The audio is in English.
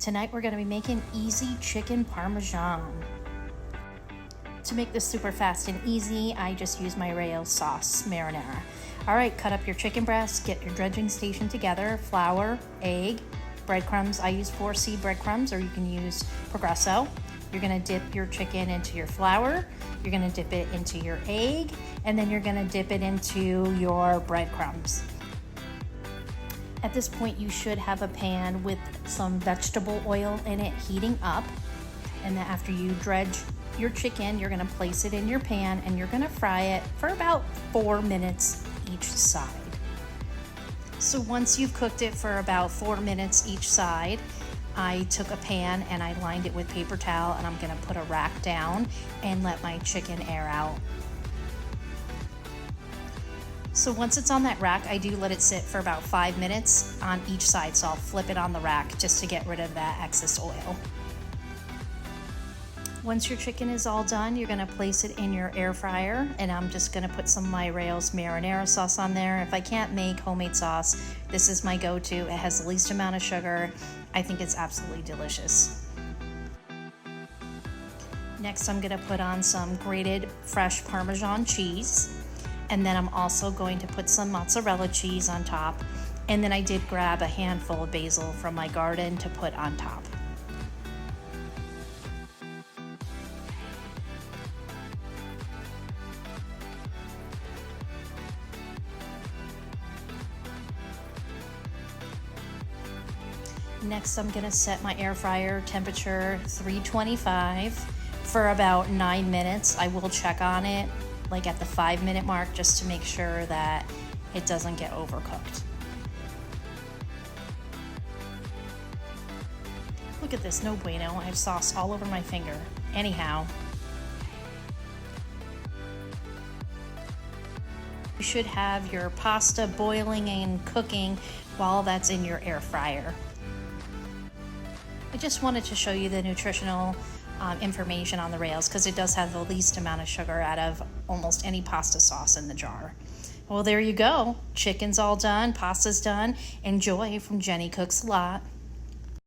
Tonight we're going to be making easy chicken parmesan. To make this super fast and easy, I just use my Rail sauce marinara. All right, cut up your chicken breast, get your dredging station together, flour, egg, breadcrumbs. I use 4C breadcrumbs, or you can use Progresso. You're gonna dip your chicken into your flour, you're gonna dip it into your egg, and then you're gonna dip it into your breadcrumbs. At this point, you should have a pan with some vegetable oil in it heating up. And then after you dredge your chicken, you're gonna place it in your pan and you're gonna fry it for about 4 minutes each side. So once you've cooked it for about 4 minutes each side, I took a pan and I lined it with paper towel, and I'm gonna put a rack down and let my chicken air out. So once it's on that rack, I do let it sit for about 5 minutes on each side. So I'll flip it on the rack just to get rid of that excess oil. Once your chicken is all done, you're gonna place it in your air fryer, and I'm just gonna put some of my Rail's marinara sauce on there. If I can't make homemade sauce, this is my go-to. It has the least amount of sugar. I think it's absolutely delicious. Next, I'm gonna put on some grated fresh Parmesan cheese. And then I'm also going to put some mozzarella cheese on top. And then I did grab a handful of basil from my garden to put on top. Next, I'm gonna set my air fryer temperature 325 for about 9 minutes. I will check on it like at the 5-minute mark just to make sure that it doesn't get overcooked. Look at this, no bueno. I have sauce all over my finger. Anyhow, you should have your pasta boiling and cooking while that's in your air fryer. I just wanted to show you the nutritional information on the Rails because it does have the least amount of sugar out of almost any pasta sauce in the jar. Well, there you go. Chicken's all done, pasta's done. Enjoy from Jenny Cooks a Lot.